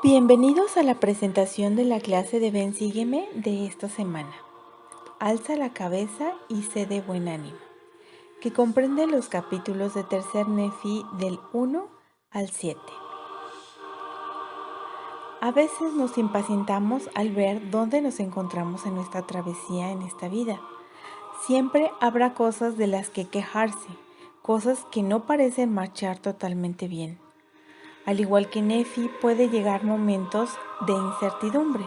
Bienvenidos a la presentación de la clase de Ven Sígueme de esta semana. Alza la cabeza y sé de buen ánimo, que comprende los capítulos de Tercer Nefi del 1 al 7. A veces nos impacientamos al ver dónde nos encontramos en nuestra travesía en esta vida. Siempre habrá cosas de las que quejarse, cosas que no parecen marchar totalmente bien. Al igual que Nefi, puede llegar momentos de incertidumbre.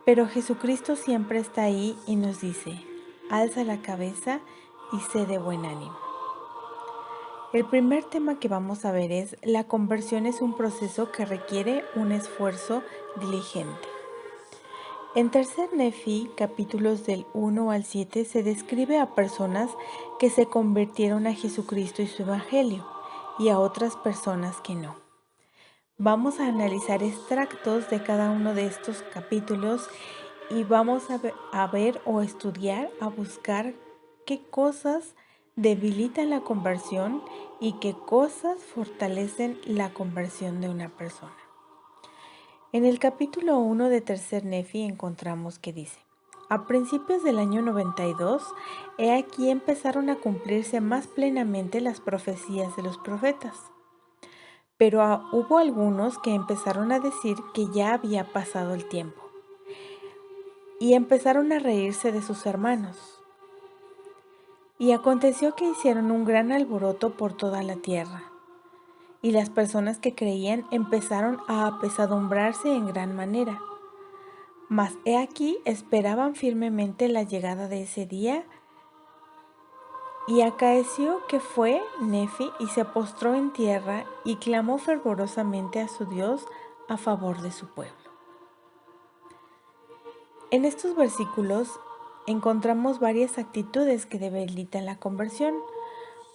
Pero Jesucristo siempre está ahí y nos dice, alza la cabeza y sé de buen ánimo. El primer tema que vamos a ver es, la conversión es un proceso que requiere un esfuerzo diligente. En Tercer Nefi, capítulos del 1 al 7, se describe a personas que se convirtieron a Jesucristo y su Evangelio, y a otras personas que no. Vamos a analizar extractos de cada uno de estos capítulos y vamos a ver o estudiar, a buscar qué cosas debilitan la conversión y qué cosas fortalecen la conversión de una persona. En el capítulo 1 de Tercer Nefi encontramos que dice: a principios del año 92, he aquí empezaron a cumplirse más plenamente las profecías de los profetas. Pero hubo algunos que empezaron a decir que ya había pasado el tiempo y empezaron a reírse de sus hermanos. Y aconteció que hicieron un gran alboroto por toda la tierra, y las personas que creían empezaron a apesadumbrarse en gran manera. Mas he aquí esperaban firmemente la llegada de ese día. Y acaeció que fue Nefi y se postró en tierra y clamó fervorosamente a su Dios a favor de su pueblo. En estos versículos encontramos varias actitudes que debilitan la conversión,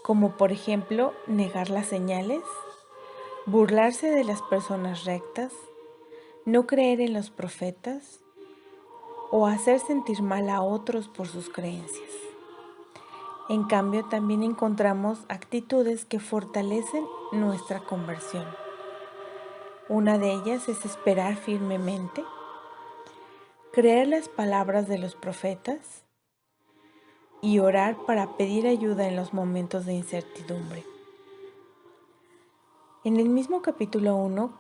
como por ejemplo negar las señales, burlarse de las personas rectas, no creer en los profetas o hacer sentir mal a otros por sus creencias. En cambio, también encontramos actitudes que fortalecen nuestra conversión. Una de ellas es esperar firmemente, creer las palabras de los profetas y orar para pedir ayuda en los momentos de incertidumbre. En el mismo capítulo 1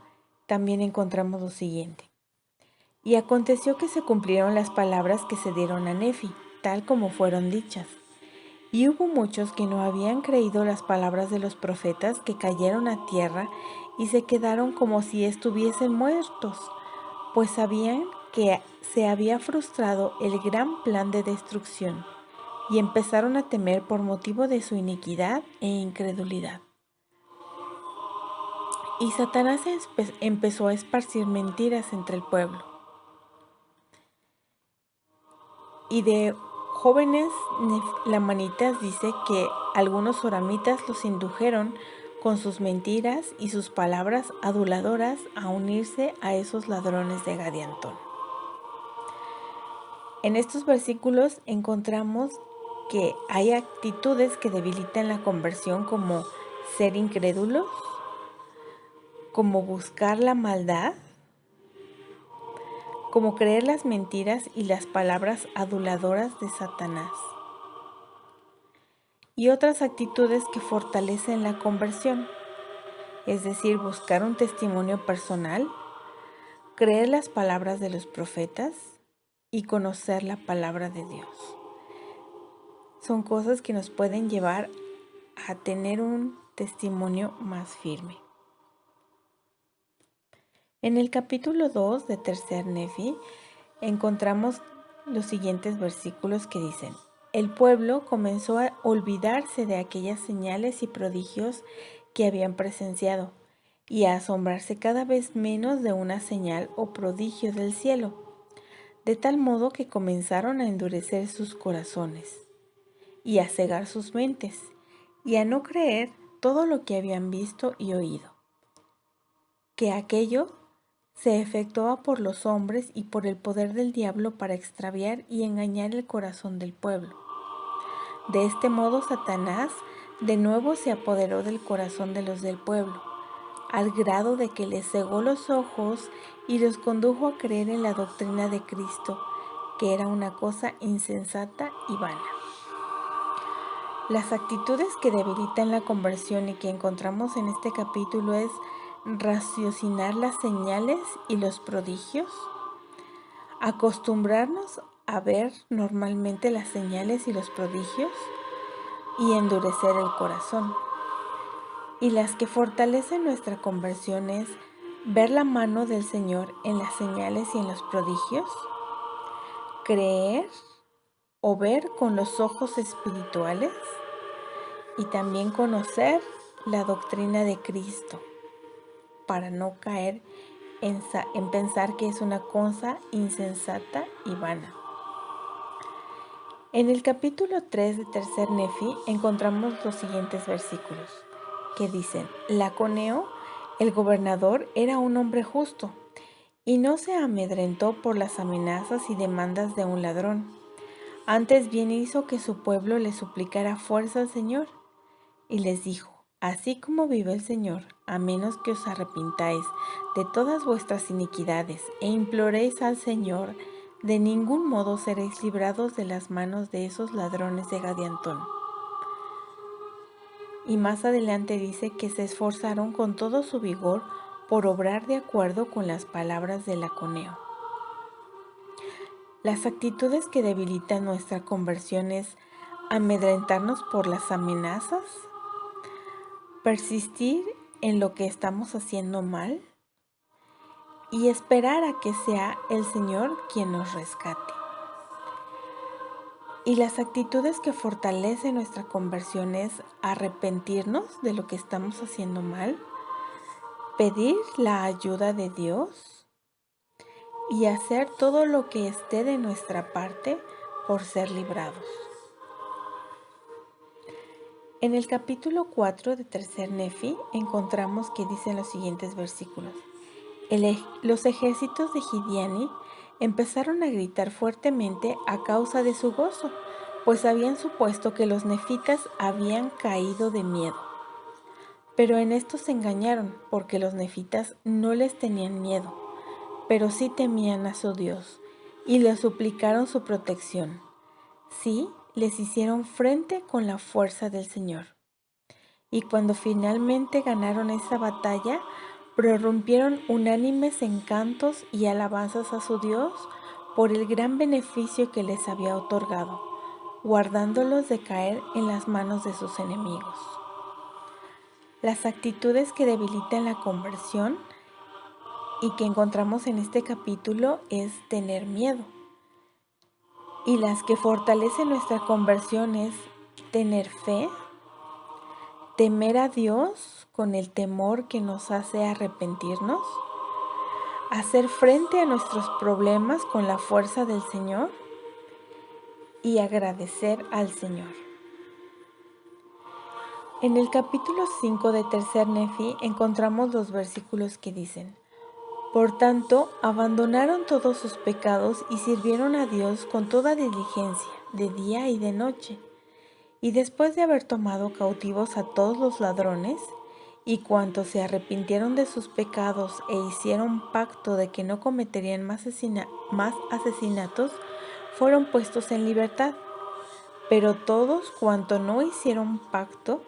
también encontramos lo siguiente: y aconteció que se cumplieron las palabras que se dieron a Nefi, tal como fueron dichas. Y hubo muchos que no habían creído las palabras de los profetas, que cayeron a tierra y se quedaron como si estuviesen muertos, pues sabían que se había frustrado el gran plan de destrucción, y empezaron a temer por motivo de su iniquidad e incredulidad. Y Satanás empezó a esparcir mentiras entre el pueblo. Y de jóvenes lamanitas dice que algunos soramitas los indujeron con sus mentiras y sus palabras aduladoras a unirse a esos ladrones de Gadiantón. En estos versículos encontramos que hay actitudes que debilitan la conversión, como ser incrédulos, como buscar la maldad, como creer las mentiras y las palabras aduladoras de Satanás. Y otras actitudes que fortalecen la conversión, es decir, buscar un testimonio personal, creer las palabras de los profetas y conocer la palabra de Dios. Son cosas que nos pueden llevar a tener un testimonio más firme. En el capítulo 2 de Tercer Nefi encontramos los siguientes versículos que dicen: el pueblo comenzó a olvidarse de aquellas señales y prodigios que habían presenciado y a asombrarse cada vez menos de una señal o prodigio del cielo, de tal modo que comenzaron a endurecer sus corazones y a cegar sus mentes y a no creer todo lo que habían visto y oído, que aquello se efectuaba por los hombres y por el poder del diablo para extraviar y engañar el corazón del pueblo. De este modo Satanás de nuevo se apoderó del corazón de los del pueblo, al grado de que les cegó los ojos y los condujo a creer en la doctrina de Cristo, que era una cosa insensata y vana. Las actitudes que debilitan la conversión y que encontramos en este capítulo es raciocinar las señales y los prodigios, acostumbrarnos a ver normalmente las señales y los prodigios y endurecer el corazón. Y las que fortalecen nuestra conversión es ver la mano del Señor en las señales y en los prodigios, creer o ver con los ojos espirituales y también conocer la doctrina de Cristo para no caer en pensar que es una cosa insensata y vana. En el capítulo 3 de Tercer Nefi encontramos los siguientes versículos que dicen: Laconeo, el gobernador, era un hombre justo y no se amedrentó por las amenazas y demandas de un ladrón. Antes bien hizo que su pueblo le suplicara fuerza al Señor y les dijo: Así como vive el Señor, a menos que os arrepintáis de todas vuestras iniquidades e imploréis al Señor, de ningún modo seréis librados de las manos de esos ladrones de Gadiantón. Y más adelante dice que se esforzaron con todo su vigor por obrar de acuerdo con las palabras de Laconeo. Las actitudes que debilitan nuestra conversión es amedrentarnos por las amenazas, persistir en lo que estamos haciendo mal y esperar a que sea el Señor quien nos rescate. Y las actitudes que fortalecen nuestra conversión es arrepentirnos de lo que estamos haciendo mal, pedir la ayuda de Dios y hacer todo lo que esté de nuestra parte por ser librados. En el capítulo 4 de Tercer Nefi encontramos que dicen los siguientes versículos: Los ejércitos de Gideani empezaron a gritar fuertemente a causa de su gozo, pues habían supuesto que los nefitas habían caído de miedo. Pero en esto se engañaron, porque los nefitas no les tenían miedo, pero sí temían a su Dios, y le suplicaron su protección. Sí, les hicieron frente con la fuerza del Señor. Y cuando finalmente ganaron esa batalla, prorrumpieron unánimes en cantos y alabanzas a su Dios por el gran beneficio que les había otorgado, guardándolos de caer en las manos de sus enemigos. Las actitudes que debilitan la conversión y que encontramos en este capítulo es tener miedo. Y las que fortalecen nuestra conversión es tener fe, temer a Dios con el temor que nos hace arrepentirnos, hacer frente a nuestros problemas con la fuerza del Señor y agradecer al Señor. En el capítulo 5 de Tercer Nefi encontramos los versículos que dicen: Por tanto, abandonaron todos sus pecados y sirvieron a Dios con toda diligencia, de día y de noche. Y después de haber tomado cautivos a todos los ladrones, y cuantos se arrepintieron de sus pecados e hicieron pacto de que no cometerían más asesinatos, fueron puestos en libertad. Pero todos cuantos no hicieron pacto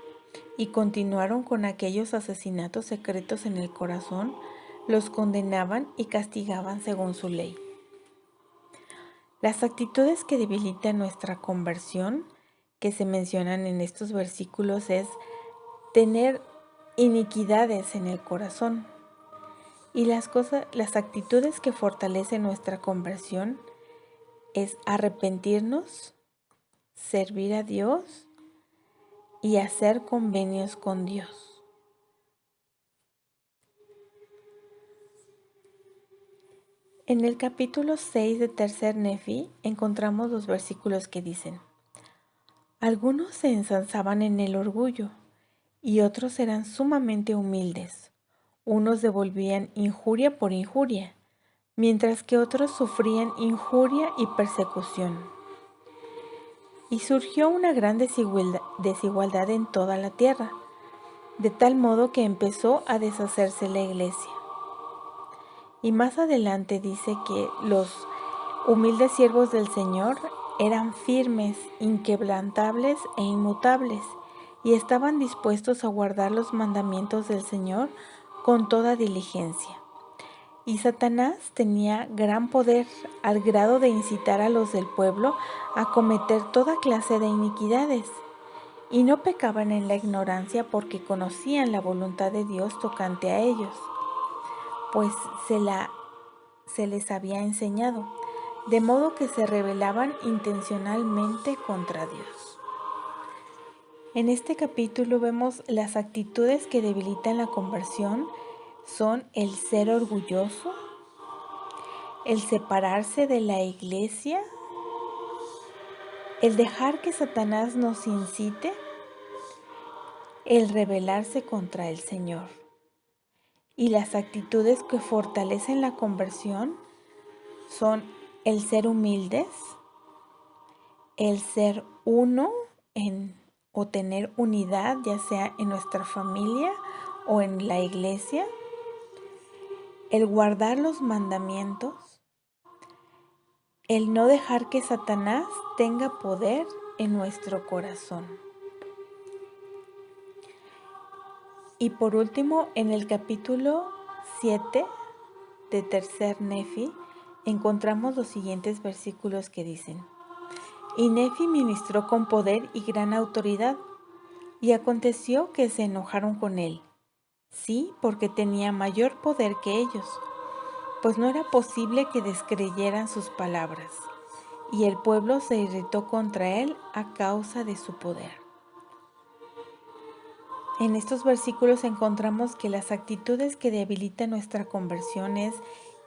y continuaron con aquellos asesinatos secretos en el corazón, los condenaban y castigaban según su ley. Las actitudes que debilitan nuestra conversión, que se mencionan en estos versículos, es tener iniquidades en el corazón. Y las actitudes que fortalecen nuestra conversión es arrepentirnos, servir a Dios y hacer convenios con Dios. En el capítulo 6 de Tercer Nefi encontramos los versículos que dicen: Algunos se ensalzaban en el orgullo y otros eran sumamente humildes. Unos devolvían injuria por injuria, mientras que otros sufrían injuria y persecución. Y surgió una gran desigualdad en toda la tierra, de tal modo que empezó a deshacerse la iglesia. Y más adelante dice que los humildes siervos del Señor eran firmes, inquebrantables e inmutables, y estaban dispuestos a guardar los mandamientos del Señor con toda diligencia. Y Satanás tenía gran poder al grado de incitar a los del pueblo a cometer toda clase de iniquidades. Y no pecaban en la ignorancia porque conocían la voluntad de Dios tocante a ellos, pues se les había enseñado, de modo que se rebelaban intencionalmente contra Dios. En este capítulo vemos las actitudes que debilitan la conversión son el ser orgulloso, el separarse de la iglesia, el dejar que Satanás nos incite, el rebelarse contra el Señor. Y las actitudes que fortalecen la conversión son el ser humildes, el ser uno o tener unidad, ya sea en nuestra familia o en la iglesia, el guardar los mandamientos, el no dejar que Satanás tenga poder en nuestro corazón. Y por último, en el capítulo 7 de Tercer Nefi, encontramos los siguientes versículos que dicen: Y Nefi ministró con poder y gran autoridad, y aconteció que se enojaron con él, sí, porque tenía mayor poder que ellos, pues no era posible que descreyeran sus palabras, y el pueblo se irritó contra él a causa de su poder. En estos versículos encontramos que las actitudes que debilitan nuestra conversión es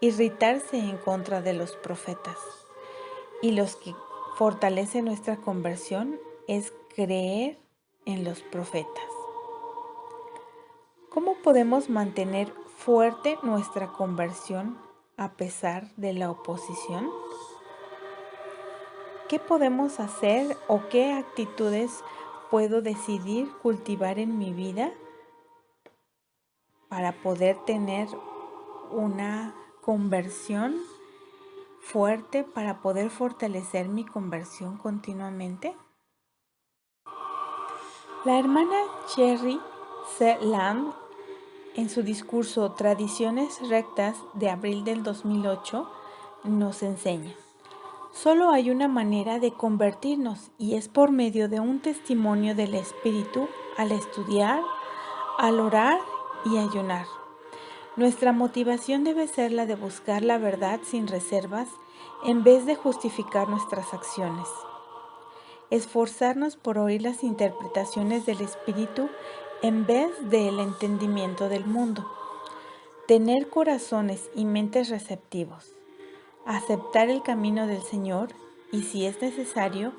irritarse en contra de los profetas, y los que fortalecen nuestra conversión es creer en los profetas. ¿Cómo podemos mantener fuerte nuestra conversión a pesar de la oposición? ¿Qué podemos hacer o qué actitudes puedo decidir cultivar en mi vida para poder tener una conversión fuerte, para poder fortalecer mi conversión continuamente? La hermana Cherry C. Land, en su discurso Tradiciones Rectas de abril del 2008, nos enseña: solo hay una manera de convertirnos y es por medio de un testimonio del Espíritu al estudiar, al orar y ayunar. Nuestra motivación debe ser la de buscar la verdad sin reservas en vez de justificar nuestras acciones. Esforzarnos por oír las interpretaciones del Espíritu en vez del entendimiento del mundo. Tener corazones y mentes receptivos. Aceptar el camino del Señor y, si es necesario,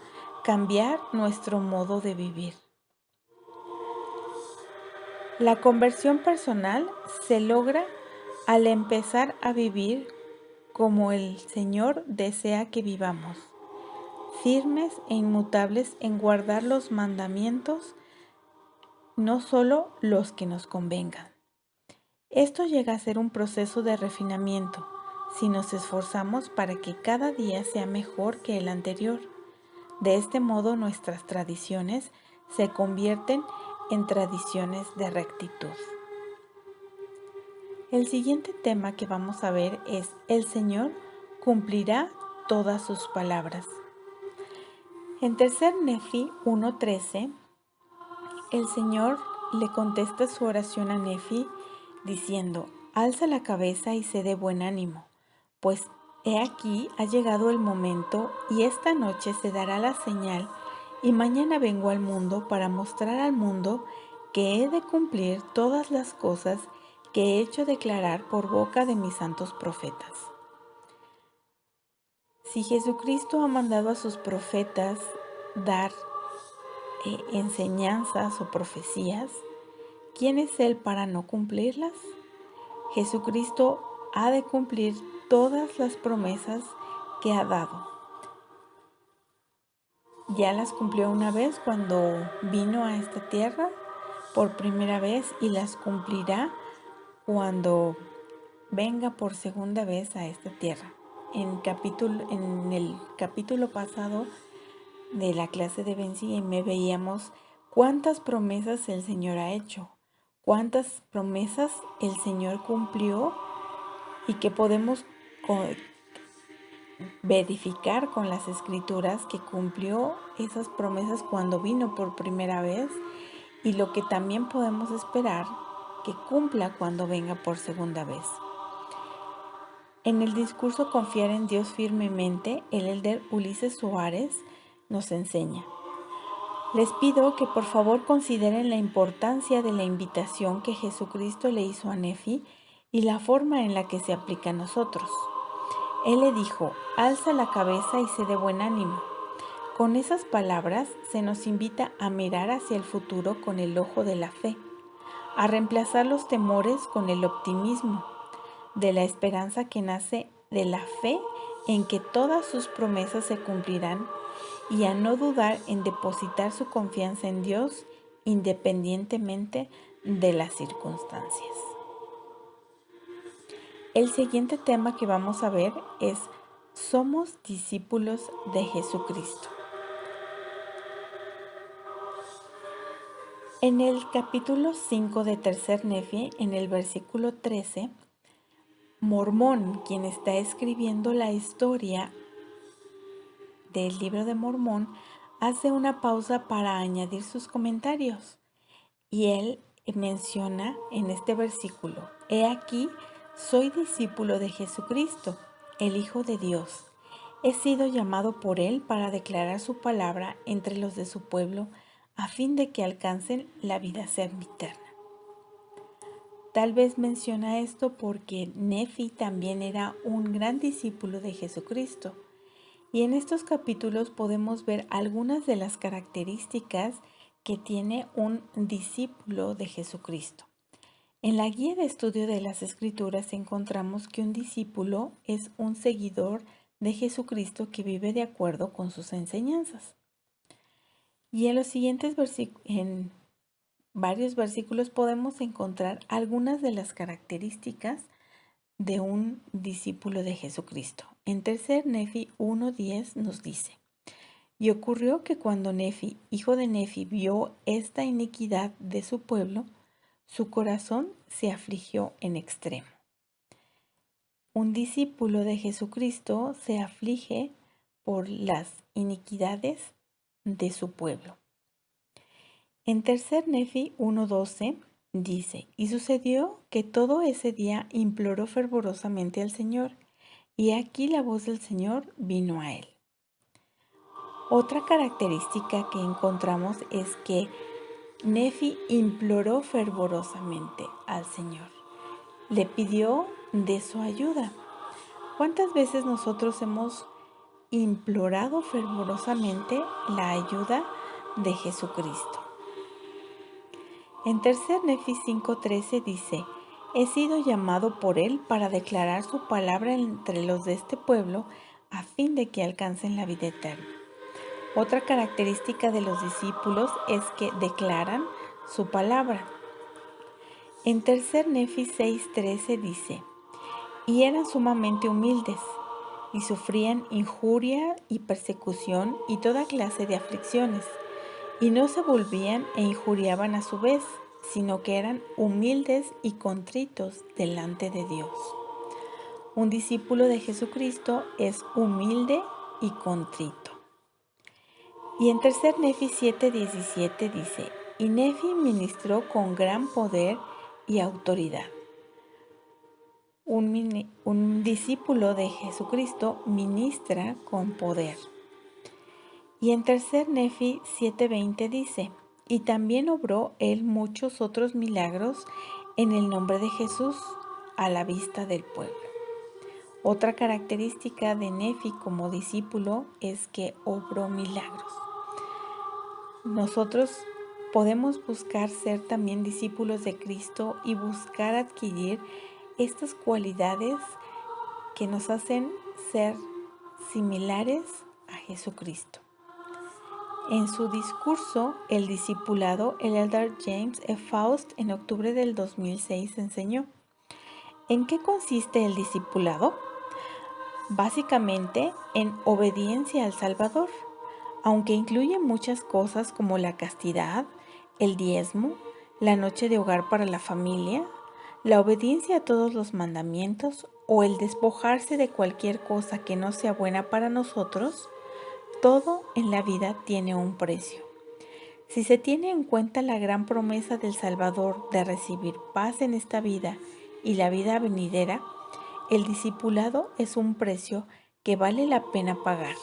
cambiar nuestro modo de vivir. La conversión personal se logra al empezar a vivir como el Señor desea que vivamos, firmes e inmutables en guardar los mandamientos, no solo los que nos convengan. Esto llega a ser un proceso de refinamiento si nos esforzamos para que cada día sea mejor que el anterior. De este modo, nuestras tradiciones se convierten en tradiciones de rectitud. El siguiente tema que vamos a ver es: el Señor cumplirá todas sus palabras. En Tercer Nefi 1:13, el Señor le contesta su oración a Nefi diciendo: alza la cabeza y sé de buen ánimo, pues he aquí ha llegado el momento y esta noche se dará la señal y mañana vengo al mundo para mostrar al mundo que he de cumplir todas las cosas que he hecho declarar por boca de mis santos profetas. Si Jesucristo ha mandado a sus profetas dar enseñanzas o profecías, ¿quién es Él para no cumplirlas? Jesucristo ha de cumplir todas las promesas que ha dado. Ya las cumplió una vez cuando vino a esta tierra, por primera vez y las cumplirá cuando venga por segunda vez a esta tierra. En el capítulo pasado de la clase de Ben Siyem veíamos cuántas promesas el Señor ha hecho, cuántas promesas el Señor cumplió y que podemos verificar con las Escrituras que cumplió esas promesas cuando vino por primera vez y lo que también podemos esperar que cumpla cuando venga por segunda vez. En el discurso Confiar en Dios firmemente, el elder Ulises Soares nos enseña: les pido que por favor consideren la importancia de la invitación que Jesucristo le hizo a Nefi y la forma en la que se aplica a nosotros. Él le dijo: alza la cabeza y sé de buen ánimo. Con esas palabras se nos invita a mirar hacia el futuro con el ojo de la fe, a reemplazar los temores con el optimismo de la esperanza que nace de la fe en que todas sus promesas se cumplirán y a no dudar en depositar su confianza en Dios independientemente de las circunstancias. El siguiente tema que vamos a ver es: somos discípulos de Jesucristo. En el capítulo 5 de Tercer Nefi, en el versículo 13, Mormón, quien está escribiendo la historia del libro de Mormón, hace una pausa para añadir sus comentarios. Y él menciona en este versículo: he aquí, soy discípulo de Jesucristo, el Hijo de Dios. He sido llamado por él para declarar su palabra entre los de su pueblo, a fin de que alcancen la vida sempiterna. Tal vez menciona esto porque Nefi también era un gran discípulo de Jesucristo. Y en estos capítulos podemos ver algunas de las características que tiene un discípulo de Jesucristo. En la guía de estudio de las Escrituras encontramos que un discípulo es un seguidor de Jesucristo que vive de acuerdo con sus enseñanzas. Y en los siguientes en varios versículos podemos encontrar algunas de las características de un discípulo de Jesucristo. En tercer Nefi 1:10 nos dice: y ocurrió que cuando Nefi, hijo de Nefi, vio esta iniquidad de su pueblo, su corazón se afligió en extremo. Un discípulo de Jesucristo se aflige por las iniquidades de su pueblo. En tercer Nefi 1:12 dice: y sucedió que todo ese día imploró fervorosamente al Señor, y aquí la voz del Señor vino a él. Otra característica que encontramos es que Nefi imploró fervorosamente al Señor. Le pidió de su ayuda. ¿Cuántas veces nosotros hemos implorado fervorosamente la ayuda de Jesucristo? En tercer Nefi 5:13 dice: he sido llamado por él para declarar su palabra entre los de este pueblo, a fin de que alcancen la vida eterna. Otra característica de los discípulos es que declaran su palabra. En tercer Nefi 6:13 dice: y eran sumamente humildes, y sufrían injuria y persecución y toda clase de aflicciones, y no se volvían e injuriaban a su vez, sino que eran humildes y contritos delante de Dios. Un discípulo de Jesucristo es humilde y contrito. Y en tercer Nefi 7:17 dice: y Nefi ministró con gran poder y autoridad. Un discípulo de Jesucristo ministra con poder. Y en tercer Nefi 7:20 dice: y también obró él muchos otros milagros en el nombre de Jesús a la vista del pueblo. Otra característica de Nefi como discípulo es que obró milagros. Nosotros podemos buscar ser también discípulos de Cristo y buscar adquirir estas cualidades que nos hacen ser similares a Jesucristo. En su discurso, el discipulado, el elder James E. Faust, en octubre del 2006 enseñó: ¿en qué consiste el discipulado? Básicamente en obediencia al Salvador, aunque incluye muchas cosas como la castidad, el diezmo, la noche de hogar para la familia, la obediencia a todos los mandamientos o el despojarse de cualquier cosa que no sea buena para nosotros. Todo en la vida tiene un precio. Si se tiene en cuenta la gran promesa del Salvador de recibir paz en esta vida y la vida venidera, el discipulado es un precio que vale la pena pagar.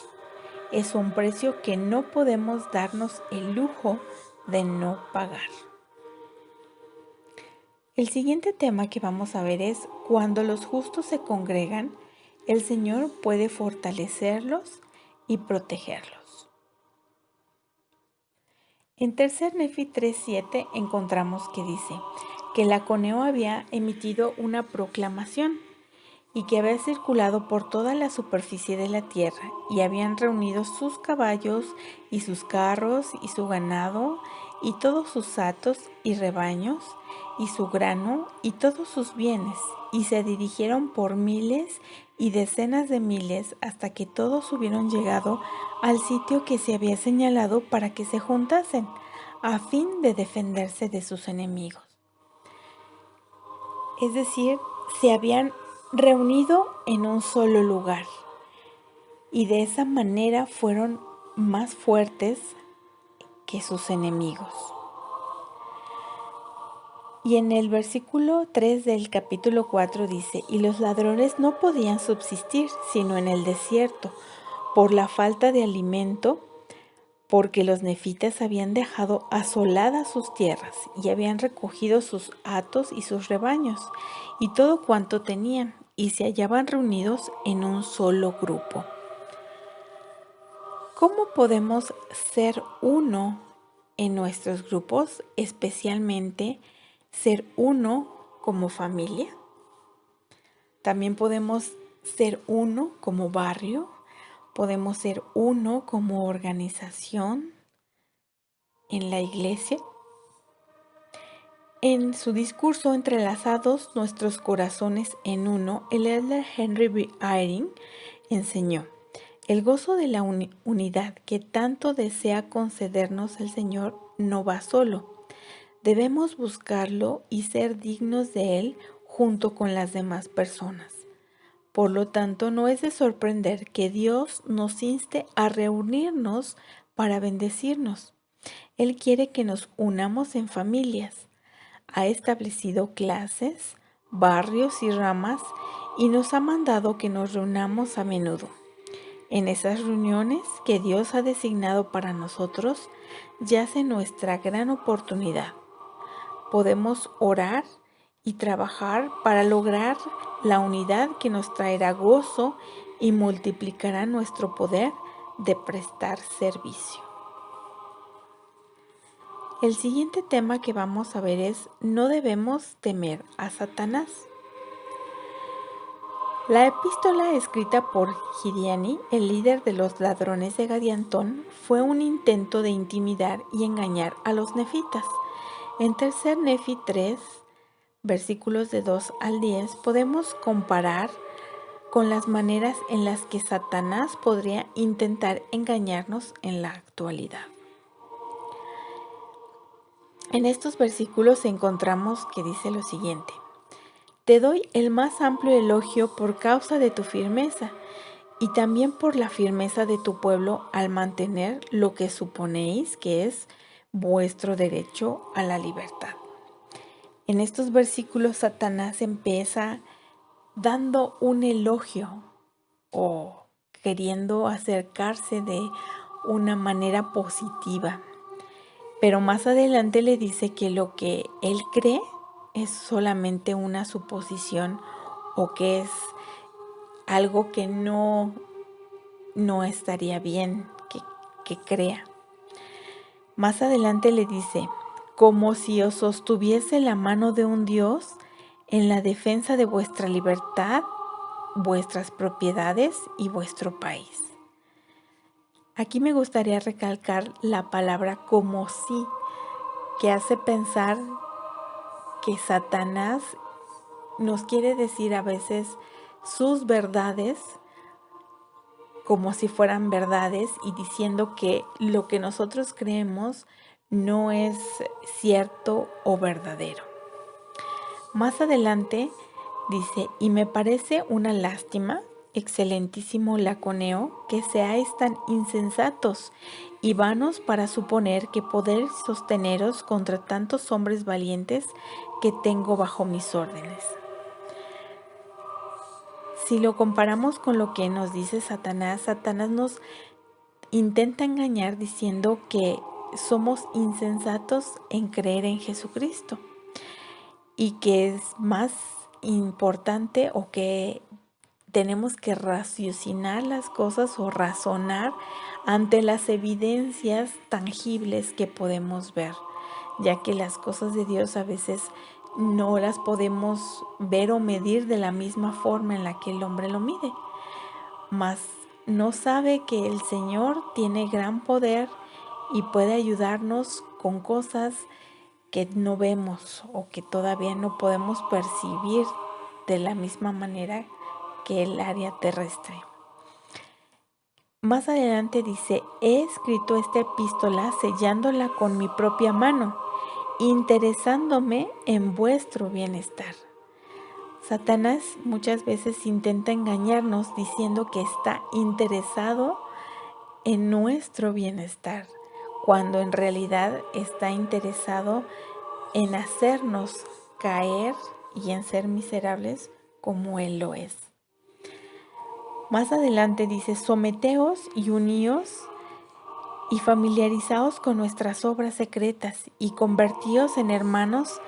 Es un precio que no podemos darnos el lujo de no pagar. El siguiente tema que vamos a ver es: cuando los justos se congregan, el Señor puede fortalecerlos y protegerlos. En tercer Nefi 3:7 encontramos que dice que Laconeo había emitido una proclamación y que había circulado por toda la superficie de la tierra, y habían reunido sus caballos y sus carros y su ganado y todos sus hatos y rebaños y su grano y todos sus bienes, y se dirigieron por miles y decenas de miles hasta que todos hubieron llegado al sitio que se había señalado para que se juntasen, a fin de defenderse de sus enemigos. Es decir, se habían reunido en un solo lugar, y de esa manera fueron más fuertes que sus enemigos. Y en el versículo 3 del capítulo 4 dice: y los ladrones no podían subsistir sino en el desierto, por la falta de alimento, porque los nefitas habían dejado asoladas sus tierras y habían recogido sus hatos y sus rebaños y todo cuanto tenían, y se hallaban reunidos en un solo grupo. ¿Cómo podemos ser uno en nuestros grupos, especialmente ser uno como familia? También podemos ser uno como barrio, podemos ser uno como organización en la iglesia. En su discurso Entrelazados nuestros corazones en uno, el elder Henry B. Eyring enseñó: el gozo de la unidad que tanto desea concedernos el Señor no va solo. Debemos buscarlo y ser dignos de él junto con las demás personas. Por lo tanto, no es de sorprender que Dios nos inste a reunirnos para bendecirnos. Él quiere que nos unamos en familias. Ha establecido clases, barrios y ramas y nos ha mandado que nos reunamos a menudo. En esas reuniones que Dios ha designado para nosotros yace nuestra gran oportunidad. Podemos orar y trabajar para lograr la unidad que nos traerá gozo y multiplicará nuestro poder de prestar servicio. El siguiente tema que vamos a ver es: no debemos temer a Satanás. La epístola escrita por Gideani, el líder de los ladrones de Gadiantón, fue un intento de intimidar y engañar a los nefitas. En tercer Nefi 3, versículos de 2 al 10, podemos comparar con las maneras en las que Satanás podría intentar engañarnos en la actualidad. En estos versículos encontramos que dice lo siguiente: te doy el más amplio elogio por causa de tu firmeza y también por la firmeza de tu pueblo al mantener lo que suponéis que es vuestro derecho a la libertad. En estos versículos Satanás empieza dando un elogio o queriendo acercarse de una manera positiva, pero más adelante le dice que lo que él cree es solamente una suposición o que es algo que no estaría bien que crea. Más adelante le dice: como si os sostuviese la mano de un Dios en la defensa de vuestra libertad, vuestras propiedades y vuestro país. Aquí me gustaría recalcar la palabra como si, que hace pensar que Satanás nos quiere decir a veces sus verdades como si fueran verdades y diciendo que lo que nosotros creemos no es cierto o verdadero. Más adelante dice, y me parece una lástima, excelentísimo Laconeo, que seáis tan insensatos y vanos para suponer que podéis sosteneros contra tantos hombres valientes que tengo bajo mis órdenes. Si lo comparamos con lo que nos dice Satanás, Satanás nos intenta engañar diciendo que somos insensatos en creer en Jesucristo y que es más importante o que tenemos que raciocinar las cosas o razonar ante las evidencias tangibles que podemos ver, ya que las cosas de Dios a veces no las podemos ver o medir de la misma forma en la que el hombre lo mide. Mas no sabe que el Señor tiene gran poder y puede ayudarnos con cosas que no vemos o que todavía no podemos percibir de la misma manera que el área terrestre. Más adelante dice, he escrito esta epístola sellándola con mi propia mano, interesándome en vuestro bienestar. Satanás muchas veces intenta engañarnos diciendo que está interesado en nuestro bienestar, cuando en realidad está interesado en hacernos caer y en ser miserables como Él lo es. Más adelante dice, someteos y uníos y familiarizaos con nuestras obras secretas y convertíos en hermanos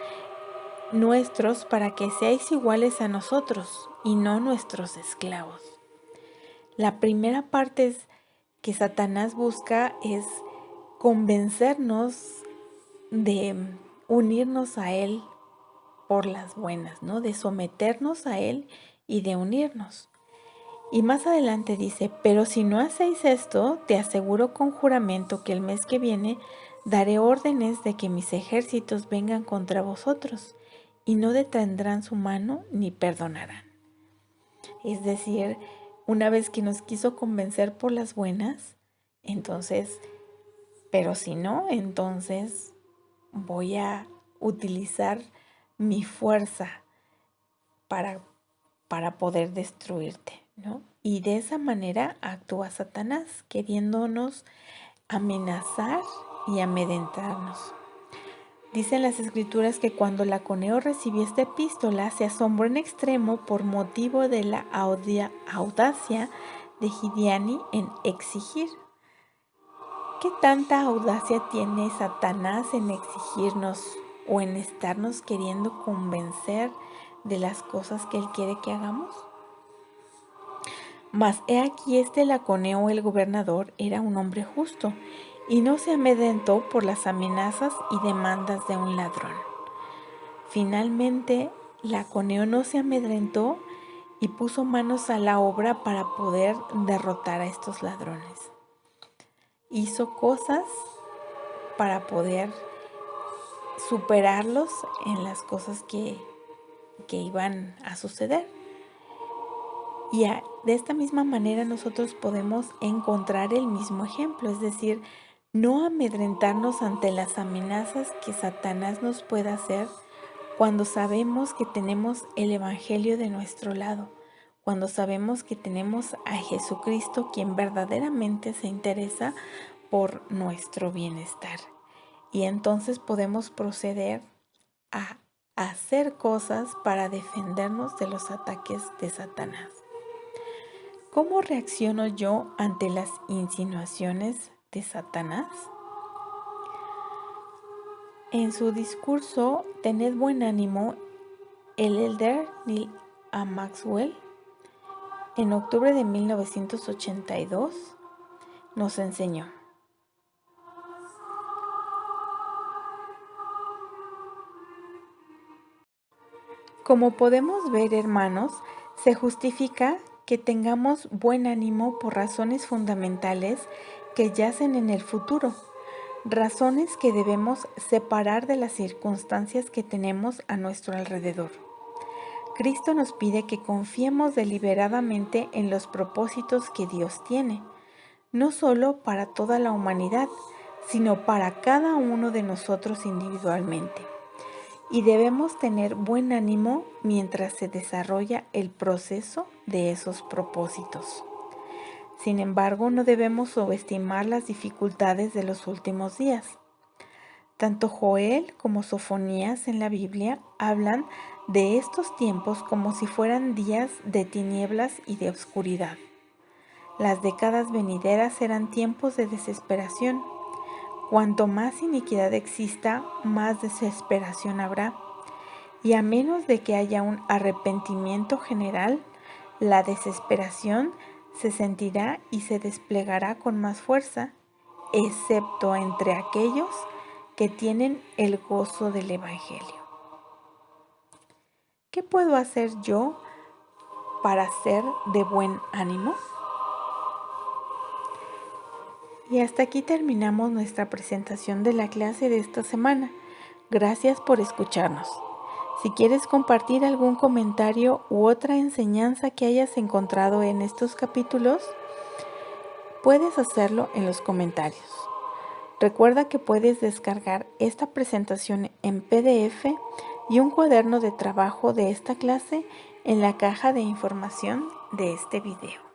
nuestros para que seáis iguales a nosotros y no nuestros esclavos. La primera parte que Satanás busca es convencernos de unirnos a Él por las buenas, ¿no? De someternos a Él y de unirnos. Y más adelante dice, pero si no hacéis esto, te aseguro con juramento que el mes que viene daré órdenes de que mis ejércitos vengan contra vosotros y no detendrán su mano ni perdonarán. Es decir, una vez que nos quiso convencer por las buenas, entonces, pero si no, entonces voy a utilizar mi fuerza para poder destruirte, ¿no? Y de esa manera actúa Satanás, queriéndonos amenazar y amedrentarnos. Dicen las escrituras que cuando Laconeo recibió esta epístola se asombró en extremo por motivo de la audacia de Gidiani en exigir. ¿Qué tanta audacia tiene Satanás en exigirnos o en estarnos queriendo convencer de las cosas que Él quiere que hagamos? Mas he aquí Laconeo el gobernador era un hombre justo y no se amedrentó por las amenazas y demandas de un ladrón. Finalmente, Laconeo no se amedrentó y puso manos a la obra para poder derrotar a estos ladrones. Hizo cosas para poder superarlos en las cosas que iban a suceder. Y de esta misma manera nosotros podemos encontrar el mismo ejemplo, es decir, no amedrentarnos ante las amenazas que Satanás nos pueda hacer cuando sabemos que tenemos el Evangelio de nuestro lado, cuando sabemos que tenemos a Jesucristo quien verdaderamente se interesa por nuestro bienestar. Y entonces podemos proceder a hacer cosas para defendernos de los ataques de Satanás. ¿Cómo reacciono yo ante las insinuaciones de Satanás? En su discurso Tened buen ánimo, el elder Neil A. Maxwell, en octubre de 1982, nos enseñó: como podemos ver, hermanos, se justifica que tengamos buen ánimo por razones fundamentales que yacen en el futuro, razones que debemos separar de las circunstancias que tenemos a nuestro alrededor. Cristo nos pide que confiemos deliberadamente en los propósitos que Dios tiene, no solo para toda la humanidad, sino para cada uno de nosotros individualmente. Y debemos tener buen ánimo mientras se desarrolla el proceso de esos propósitos. Sin embargo, no debemos subestimar las dificultades de los últimos días. Tanto Joel como Sofonías en la Biblia hablan de estos tiempos como si fueran días de tinieblas y de oscuridad. Las décadas venideras serán tiempos de desesperación. Cuanto más iniquidad exista, más desesperación habrá. Y a menos de que haya un arrepentimiento general, la desesperación se sentirá y se desplegará con más fuerza, excepto entre aquellos que tienen el gozo del Evangelio. ¿Qué puedo hacer yo para ser de buen ánimo? Y hasta aquí terminamos nuestra presentación de la clase de esta semana. Gracias por escucharnos. Si quieres compartir algún comentario u otra enseñanza que hayas encontrado en estos capítulos, puedes hacerlo en los comentarios. Recuerda que puedes descargar esta presentación en PDF y un cuaderno de trabajo de esta clase en la caja de información de este video.